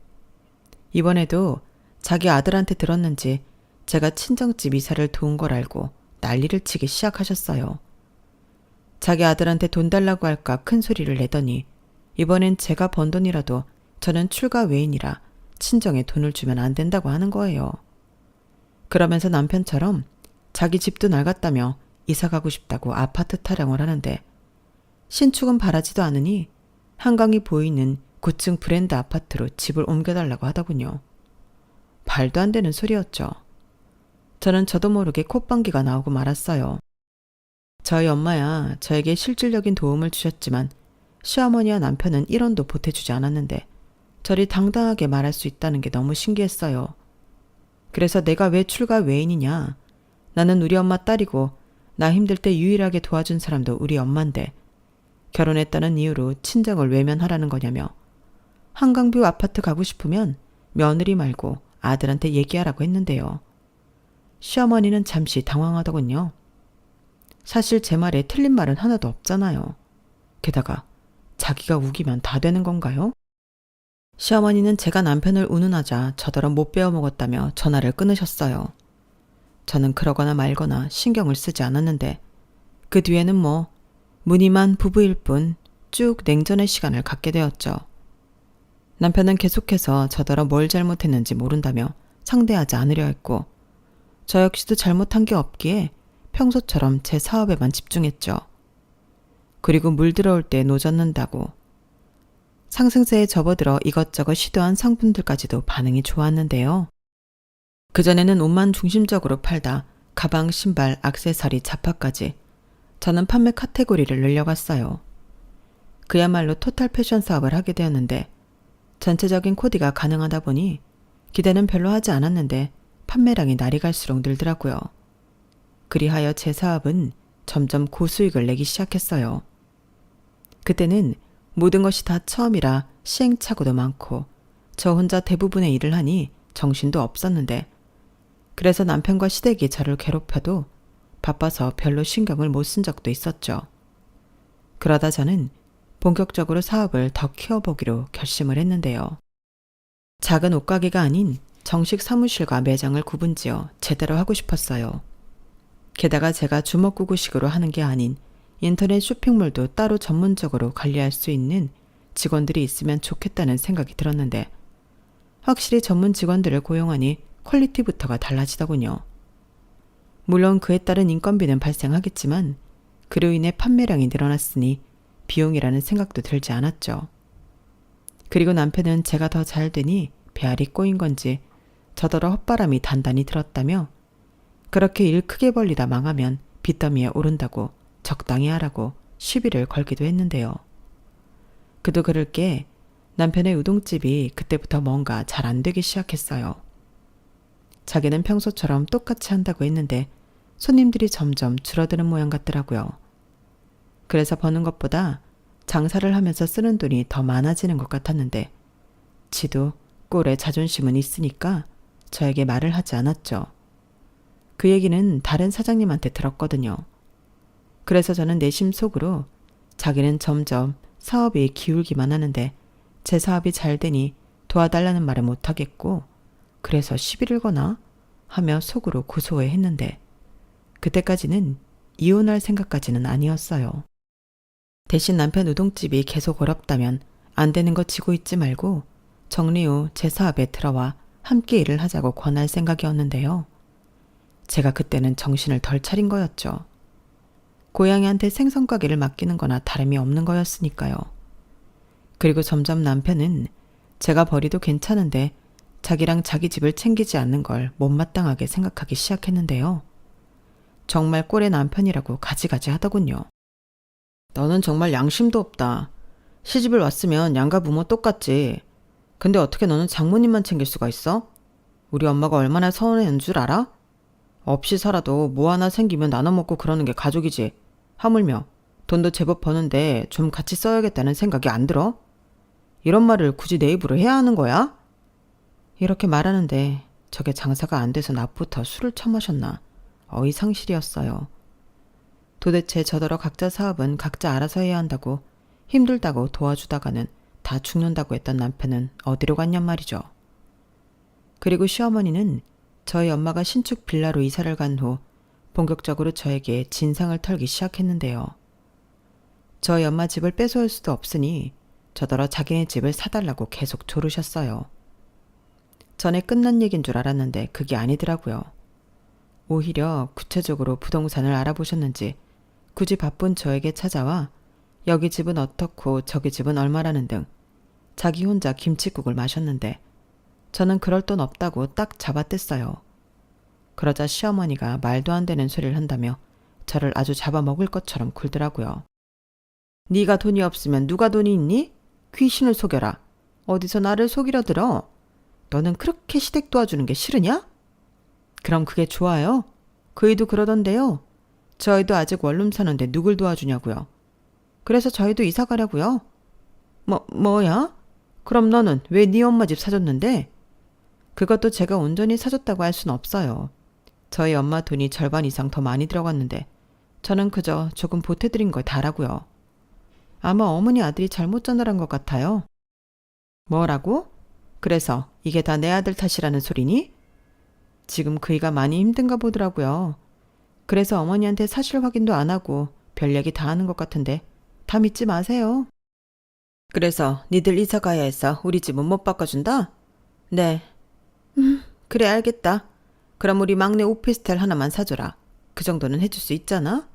이번에도 자기 아들한테 들었는지 제가 친정집 이사를 도운 걸 알고 난리를 치기 시작하셨어요. 자기 아들한테 돈 달라고 할까 큰 소리를 내더니 이번엔 제가 번 돈이라도 저는 출가 외인이라 친정에 돈을 주면 안 된다고 하는 거예요. 그러면서 남편처럼 자기 집도 낡았다며 이사 가고 싶다고 아파트 타령을 하는데 신축은 바라지도 않으니 한강이 보이는 고층 브랜드 아파트로 집을 옮겨달라고 하더군요. 말도 안 되는 소리였죠. 저는 저도 모르게 콧방귀가 나오고 말았어요. 저희 엄마야 저에게 실질적인 도움을 주셨지만 시어머니와 남편은 1원도 보태주지 않았는데 저리 당당하게 말할 수 있다는 게 너무 신기했어요. 그래서 내가 왜 출가 외인이냐. 나는 우리 엄마 딸이고 나 힘들 때 유일하게 도와준 사람도 우리 엄마인데 결혼했다는 이유로 친정을 외면하라는 거냐며 한강뷰 아파트 가고 싶으면 며느리 말고 아들한테 얘기하라고 했는데요. 시어머니는 잠시 당황하더군요. 사실 제 말에 틀린 말은 하나도 없잖아요. 게다가 자기가 우기면 다 되는 건가요? 시어머니는 제가 남편을 운운하자 저더러 못 베어먹었다며 전화를 끊으셨어요. 저는 그러거나 말거나 신경을 쓰지 않았는데 그 뒤에는 뭐 무늬만 부부일 뿐 쭉 냉전의 시간을 갖게 되었죠. 남편은 계속해서 저더러 뭘 잘못했는지 모른다며 상대하지 않으려 했고 저 역시도 잘못한 게 없기에 평소처럼 제 사업에만 집중했죠. 그리고 물 들어올 때 노젓는다고 상승세에 접어들어 이것저것 시도한 상품들까지도 반응이 좋았는데요. 그전에는 옷만 중심적으로 팔다 가방, 신발, 액세서리, 자파까지 저는 판매 카테고리를 늘려갔어요. 그야말로 토탈 패션 사업을 하게 되었는데 전체적인 코디가 가능하다 보니 기대는 별로 하지 않았는데 판매량이 날이 갈수록 늘더라고요. 그리하여 제 사업은 점점 고수익을 내기 시작했어요. 그때는 모든 것이 다 처음이라 시행착오도 많고 저 혼자 대부분의 일을 하니 정신도 없었는데 그래서 남편과 시댁이 저를 괴롭혀도 바빠서 별로 신경을 못 쓴 적도 있었죠. 그러다 저는 본격적으로 사업을 더 키워보기로 결심을 했는데요. 작은 옷가게가 아닌 정식 사무실과 매장을 구분지어 제대로 하고 싶었어요. 게다가 제가 주먹구구식으로 하는 게 아닌 인터넷 쇼핑몰도 따로 전문적으로 관리할 수 있는 직원들이 있으면 좋겠다는 생각이 들었는데 확실히 전문 직원들을 고용하니 퀄리티부터가 달라지더군요. 물론 그에 따른 인건비는 발생하겠지만 그로 인해 판매량이 늘어났으니 비용이라는 생각도 들지 않았죠. 그리고 남편은 제가 더 잘 되니 배알이 꼬인 건지 저더러 헛바람이 단단히 들었다며 그렇게 일 크게 벌리다 망하면 빚더미에 오른다고 적당히 하라고 시비를 걸기도 했는데요. 그도 그럴 게 남편의 우동집이 그때부터 뭔가 잘 안 되기 시작했어요. 자기는 평소처럼 똑같이 한다고 했는데 손님들이 점점 줄어드는 모양 같더라고요. 그래서 버는 것보다 장사를 하면서 쓰는 돈이 더 많아지는 것 같았는데 지도 꼴에 자존심은 있으니까 저에게 말을 하지 않았죠. 그 얘기는 다른 사장님한테 들었거든요. 그래서 저는 내심 속으로 자기는 점점 사업이 기울기만 하는데 제 사업이 잘 되니 도와달라는 말을 못하겠고 그래서 시비를 거나 하며 속으로 고소해했는데 그때까지는 이혼할 생각까지는 아니었어요. 대신 남편 우동집이 계속 어렵다면 안 되는 거 지고 있지 말고 정리 후 제 사업에 들어와 함께 일을 하자고 권할 생각이었는데요. 제가 그때는 정신을 덜 차린 거였죠. 고양이한테 생선가게를 맡기는 거나 다름이 없는 거였으니까요. 그리고 점점 남편은 제가 버리도 괜찮은데 자기랑 자기 집을 챙기지 않는 걸 못마땅하게 생각하기 시작했는데요. 정말 꼴의 남편이라고 가지가지 하더군요. 너는 정말 양심도 없다. 시집을 왔으면 양가 부모 똑같지. 근데 어떻게 너는 장모님만 챙길 수가 있어? 우리 엄마가 얼마나 서운해하는 줄 알아? 없이 살아도 뭐 하나 생기면 나눠 먹고 그러는 게 가족이지. 하물며 돈도 제법 버는데 좀 같이 써야겠다는 생각이 안 들어? 이런 말을 굳이 내 입으로 해야 하는 거야? 이렇게 말하는데 저게 장사가 안 돼서 낮부터 술을 처마셨나 어이상실이었어요. 도대체 저더러 각자 사업은 각자 알아서 해야 한다고 힘들다고 도와주다가는 다 죽는다고 했던 남편은 어디로 갔냔 말이죠. 그리고 시어머니는 저희 엄마가 신축 빌라로 이사를 간 후 본격적으로 저에게 진상을 털기 시작했는데요. 저희 엄마 집을 뺏어올 수도 없으니 저더러 자기네 집을 사달라고 계속 조르셨어요. 전에 끝난 얘긴 줄 알았는데 그게 아니더라고요. 오히려 구체적으로 부동산을 알아보셨는지 굳이 바쁜 저에게 찾아와 여기 집은 어떻고 저기 집은 얼마라는 등 자기 혼자 김칫국을 마셨는데 저는 그럴 돈 없다고 딱 잡아댔어요. 그러자 시어머니가 말도 안 되는 소리를 한다며 저를 아주 잡아먹을 것처럼 굴더라고요. 네가 돈이 없으면 누가 돈이 있니? 귀신을 속여라. 어디서 나를 속이려 들어? 너는 그렇게 시댁 도와주는 게 싫으냐? 그럼 그게 좋아요? 그 애도 그러던데요. 저희도 아직 원룸 사는데 누굴 도와주냐고요. 그래서 저희도 이사 가려고요. 뭐야? 그럼 너는 왜 네 엄마 집 사줬는데? 그것도 제가 온전히 사줬다고 할 순 없어요. 저희 엄마 돈이 절반 이상 더 많이 들어갔는데 저는 그저 조금 보태드린 걸 다라고요. 아마 어머니 아들이 잘못 전달한 것 같아요. 뭐라고? 그래서 이게 다 내 아들 탓이라는 소리니? 지금 그이가 많이 힘든가 보더라고요. 그래서 어머니한테 사실 확인도 안 하고 별 얘기 다 하는 것 같은데 다 믿지 마세요. 그래서 니들 이사 가야 해서 우리 집은 못 바꿔준다? 네. 그래 알겠다. 그럼 우리 막내 오피스텔 하나만 사줘라. 그 정도는 해줄 수 있잖아?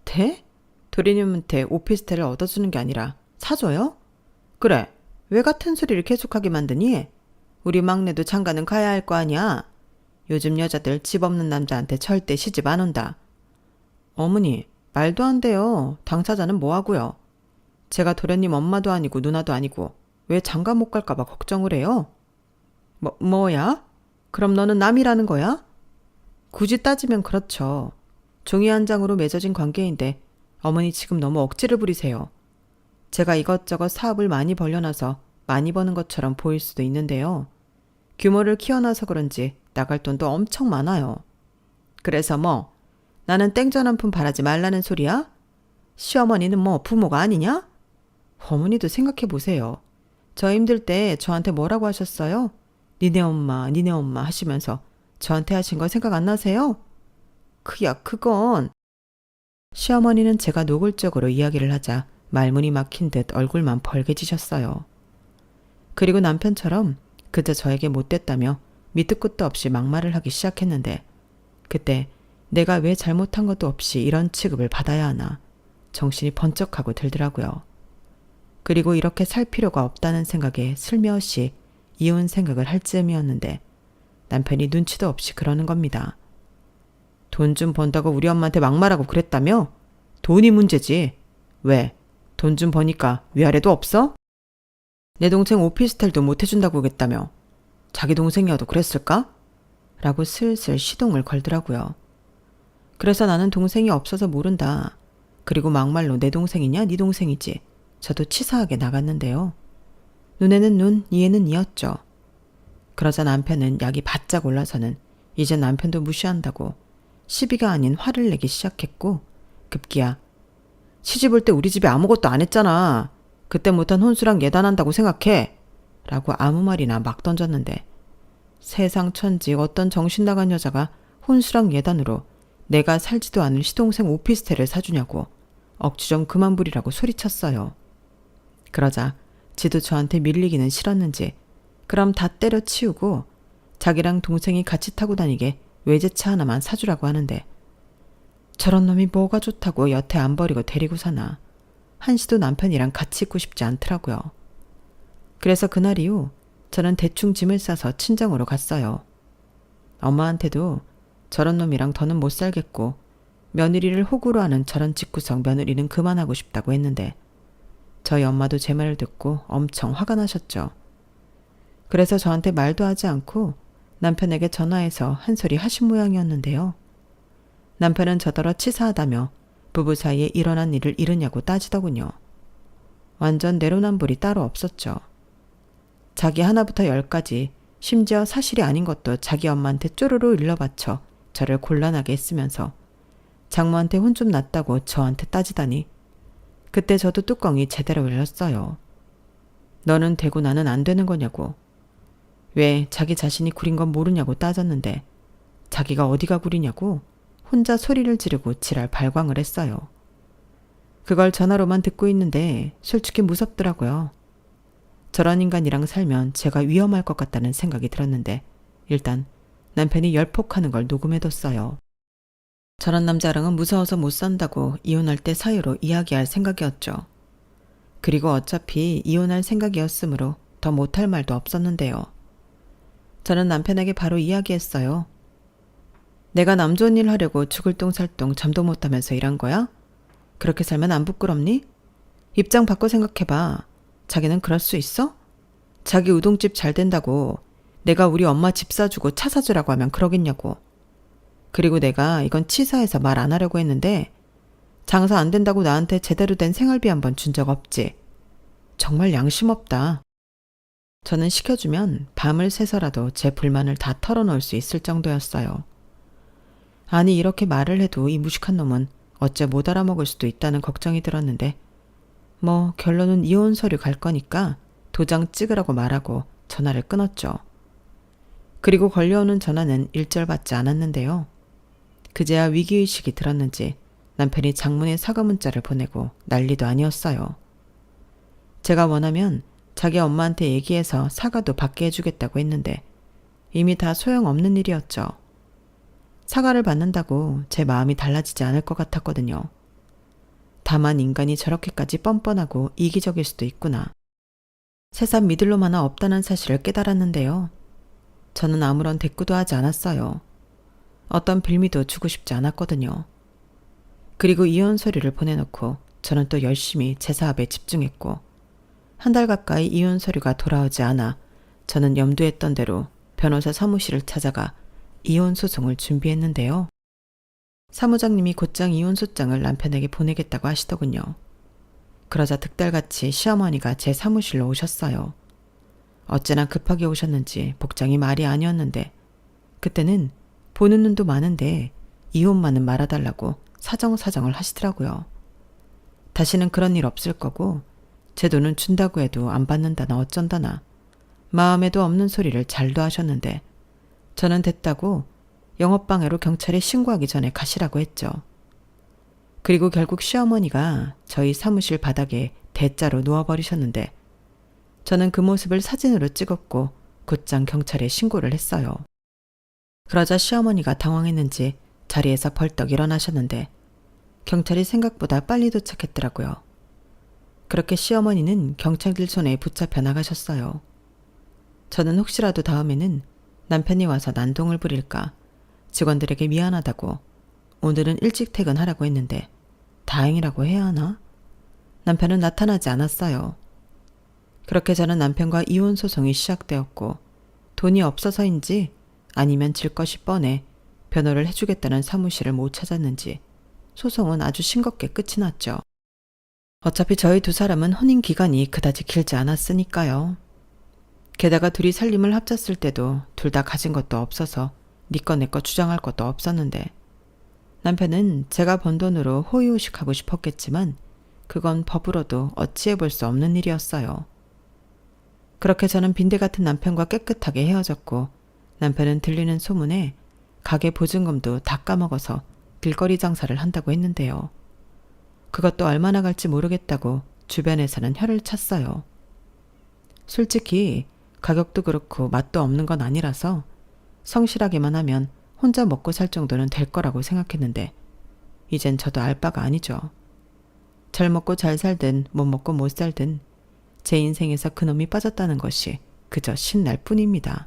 네? 도리님한테 오피스텔을 얻어주는 게 아니라 사줘요? 그래. 왜 같은 소리를 계속하게 만드니? 우리 막내도 장가는 가야 할 거 아니야. 요즘 여자들 집 없는 남자한테 절대 시집 안 온다. 어머니, 말도 안 돼요. 당사자는 뭐하고요? 제가 도련님 엄마도 아니고 누나도 아니고 왜 장가 못 갈까 봐 걱정을 해요? 뭐야? 그럼 너는 남이라는 거야? 굳이 따지면 그렇죠. 종이 한 장으로 맺어진 관계인데 어머니 지금 너무 억지를 부리세요. 제가 이것저것 사업을 많이 벌려놔서 많이 버는 것처럼 보일 수도 있는데요. 규모를 키워놔서 그런지 나갈 돈도 엄청 많아요. 그래서 뭐 나는 땡전 한 푼 바라지 말라는 소리야? 시어머니는 뭐 부모가 아니냐? 어머니도 생각해 보세요. 저 힘들 때 저한테 뭐라고 하셨어요? 니네 엄마 하시면서 저한테 하신 거 생각 안 나세요? 그건. 시어머니는 제가 노골적으로 이야기를 하자 말문이 막힌 듯 얼굴만 벌개지셨어요. 그리고 남편처럼 그저 저에게 못됐다며 밑도 끝도 없이 막말을 하기 시작했는데 그때 내가 왜 잘못한 것도 없이 이런 취급을 받아야 하나 정신이 번쩍하고 들더라고요. 그리고 이렇게 살 필요가 없다는 생각에 슬며시 이혼 생각을 할 즈음이었는데 남편이 눈치도 없이 그러는 겁니다. 돈 좀 번다고 우리 엄마한테 막말하고 그랬다며? 돈이 문제지. 왜? 돈 좀 버니까 위아래도 없어? 내 동생 오피스텔도 못 해준다고 그랬다며. 자기 동생이어도 그랬을까? 라고 슬슬 시동을 걸더라고요. 그래서 나는 동생이 없어서 모른다. 그리고 막말로 내 동생이냐 네 동생이지. 저도 치사하게 나갔는데요. 눈에는 눈, 이에는 이였죠. 그러자 남편은 약이 바짝 올라서는 이제 남편도 무시한다고 시비가 아닌 화를 내기 시작했고 급기야 시집 올 때 우리 집에 아무것도 안 했잖아. 그때 못한 혼수랑 예단한다고 생각해. 라고 아무 말이나 막 던졌는데 세상 천지 어떤 정신 나간 여자가 혼수랑 예단으로 내가 살지도 않을 시동생 오피스텔을 사주냐고 억지 좀 그만 부리라고 소리쳤어요. 그러자 지도 저한테 밀리기는 싫었는지 그럼 다 때려치우고 자기랑 동생이 같이 타고 다니게 외제차 하나만 사주라고 하는데 저런 놈이 뭐가 좋다고 여태 안 버리고 데리고 사나. 한시도 남편이랑 같이 있고 싶지 않더라고요. 그래서 그날 이후 저는 대충 짐을 싸서 친정으로 갔어요. 엄마한테도 저런 놈이랑 더는 못 살겠고 며느리를 호구로 하는 저런 집구석 며느리는 그만하고 싶다고 했는데 저희 엄마도 제 말을 듣고 엄청 화가 나셨죠. 그래서 저한테 말도 하지 않고 남편에게 전화해서 한 소리 하신 모양이었는데요. 남편은 저더러 치사하다며 부부 사이에 일어난 일을 이르냐고 따지더군요. 완전 내로남불이 따로 없었죠. 자기 하나부터 10까지 심지어 사실이 아닌 것도 자기 엄마한테 쪼르르 일러바쳐 저를 곤란하게 했으면서 장모한테 혼 좀 났다고 저한테 따지다니 그때 저도 뚜껑이 제대로 열렸어요. 너는 되고 나는 안 되는 거냐고. 왜 자기 자신이 구린 건 모르냐고 따졌는데 자기가 어디가 구리냐고 혼자 소리를 지르고 지랄 발광을 했어요. 그걸 전화로만 듣고 있는데 솔직히 무섭더라고요. 저런 인간이랑 살면 제가 위험할 것 같다는 생각이 들었는데 일단 남편이 열폭하는 걸 녹음해뒀어요. 저런 남자랑은 무서워서 못 산다고 이혼할 때 사유로 이야기할 생각이었죠. 그리고 어차피 이혼할 생각이었으므로 더 못할 말도 없었는데요. 저는 남편에게 바로 이야기했어요. 내가 남 좋은 일 하려고 죽을 똥 살 똥 잠도 못 하면서 일한 거야? 그렇게 살면 안 부끄럽니? 입장 바꿔 생각해봐. 자기는 그럴 수 있어? 자기 우동집 잘 된다고 내가 우리 엄마 집 사주고 차 사주라고 하면 그러겠냐고. 그리고 내가 이건 치사해서 말 안 하려고 했는데 장사 안 된다고 나한테 제대로 된 생활비 한 번 준 적 없지. 정말 양심 없다. 저는 시켜주면 밤을 새서라도 제 불만을 다 털어놓을 수 있을 정도였어요. 아니 이렇게 말을 해도 이 무식한 놈은 어째 못 알아먹을 수도 있다는 걱정이 들었는데 뭐 결론은 이혼 서류 갈 거니까 도장 찍으라고 말하고 전화를 끊었죠. 그리고 걸려오는 전화는 일절 받지 않았는데요. 그제야 위기의식이 들었는지 남편이 장문의 사과 문자를 보내고 난리도 아니었어요. 제가 원하면 자기 엄마한테 얘기해서 사과도 받게 해주겠다고 했는데 이미 다 소용없는 일이었죠. 사과를 받는다고 제 마음이 달라지지 않을 것 같았거든요. 다만 인간이 저렇게까지 뻔뻔하고 이기적일 수도 있구나. 세상 믿을 놈 하나 없다는 사실을 깨달았는데요. 저는 아무런 대꾸도 하지 않았어요. 어떤 빌미도 주고 싶지 않았거든요. 그리고 이혼 서류를 보내놓고 저는 또 열심히 제 사업에 집중했고 한 달 가까이 이혼 서류가 돌아오지 않아 저는 염두했던 대로 변호사 사무실을 찾아가 이혼 소송을 준비했는데요. 사무장님이 곧장 이혼 소장을 남편에게 보내겠다고 하시더군요. 그러자 득달같이 시어머니가 제 사무실로 오셨어요. 어째나 급하게 오셨는지 복장이 말이 아니었는데 그때는 보는 눈도 많은데 이혼만은 말아달라고 사정사정을 하시더라고요. 다시는 그런 일 없을 거고 제 돈은 준다고 해도 안 받는다나 어쩐다나 마음에도 없는 소리를 잘도 하셨는데 저는 됐다고 영업방해로 경찰에 신고하기 전에 가시라고 했죠. 그리고 결국 시어머니가 저희 사무실 바닥에 대자로 누워버리셨는데 저는 그 모습을 사진으로 찍었고 곧장 경찰에 신고를 했어요. 그러자 시어머니가 당황했는지 자리에서 벌떡 일어나셨는데 경찰이 생각보다 빨리 도착했더라고요. 그렇게 시어머니는 경찰들 손에 붙잡혀 나가셨어요. 저는 혹시라도 다음에는 남편이 와서 난동을 부릴까 직원들에게 미안하다고 오늘은 일찍 퇴근하라고 했는데 다행이라고 해야 하나? 남편은 나타나지 않았어요. 그렇게 저는 남편과 이혼 소송이 시작되었고 돈이 없어서인지 아니면 질 것이 뻔해 변호를 해주겠다는 사무실을 못 찾았는지 소송은 아주 싱겁게 끝이 났죠. 어차피 저희 두 사람은 혼인 기간이 그다지 길지 않았으니까요. 게다가 둘이 살림을 합쳤을 때도 둘 다 가진 것도 없어서 니꺼 내꺼 주장할 것도 없었는데 남편은 제가 번 돈으로 호의호식하고 싶었겠지만 그건 법으로도 어찌해 볼 수 없는 일이었어요. 그렇게 저는 빈대 같은 남편과 깨끗하게 헤어졌고 남편은 들리는 소문에 가게 보증금도 다 까먹어서 길거리 장사를 한다고 했는데요. 그것도 얼마나 갈지 모르겠다고 주변에서는 혀를 찼어요. 솔직히 가격도 그렇고 맛도 없는 건 아니라서 성실하게만 하면 혼자 먹고 살 정도는 될 거라고 생각했는데 이젠 저도 알 바가 아니죠. 잘 먹고 잘 살든 못 먹고 못 살든 제 인생에서 그놈이 빠졌다는 것이 그저 신날 뿐입니다.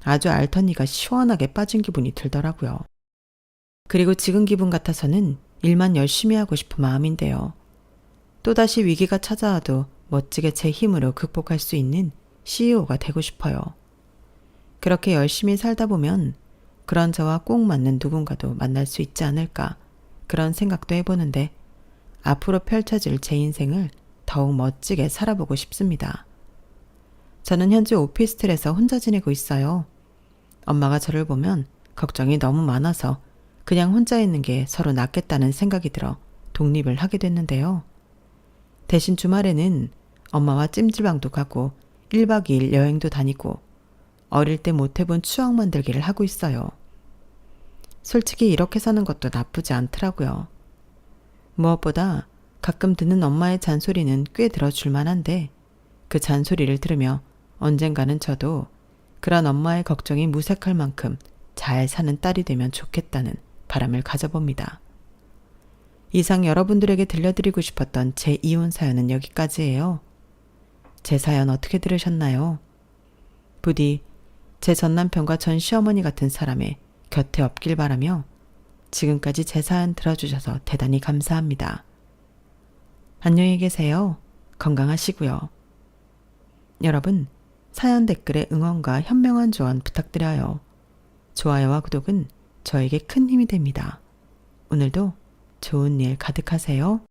아주 알턴니가 시원하게 빠진 기분이 들더라고요. 그리고 지금 기분 같아서는 일만 열심히 하고 싶은 마음인데요. 또다시 위기가 찾아와도 멋지게 제 힘으로 극복할 수 있는 CEO가 되고 싶어요. 그렇게 열심히 살다 보면 그런 저와 꼭 맞는 누군가도 만날 수 있지 않을까 그런 생각도 해보는데 앞으로 펼쳐질 제 인생을 더욱 멋지게 살아보고 싶습니다. 저는 현재 오피스텔에서 혼자 지내고 있어요. 엄마가 저를 보면 걱정이 너무 많아서 그냥 혼자 있는 게 서로 낫겠다는 생각이 들어 독립을 하게 됐는데요. 대신 주말에는 엄마와 찜질방도 가고 1박 2일 여행도 다니고 어릴 때 못 해본 추억 만들기를 하고 있어요. 솔직히 이렇게 사는 것도 나쁘지 않더라고요. 무엇보다 가끔 듣는 엄마의 잔소리는 꽤 들어줄 만한데 그 잔소리를 들으며 언젠가는 저도 그런 엄마의 걱정이 무색할 만큼 잘 사는 딸이 되면 좋겠다는 바람을 가져봅니다. 이상 여러분들에게 들려드리고 싶었던 제 이혼 사연은 여기까지예요. 제 사연 어떻게 들으셨나요? 부디 제 전남편과 전 시어머니 같은 사람의 곁에 없길 바라며 지금까지 제 사연 들어주셔서 대단히 감사합니다. 안녕히 계세요. 건강하시고요. 여러분, 사연 댓글에 응원과 현명한 조언 부탁드려요. 좋아요와 구독은 저에게 큰 힘이 됩니다. 오늘도 좋은 일 가득하세요.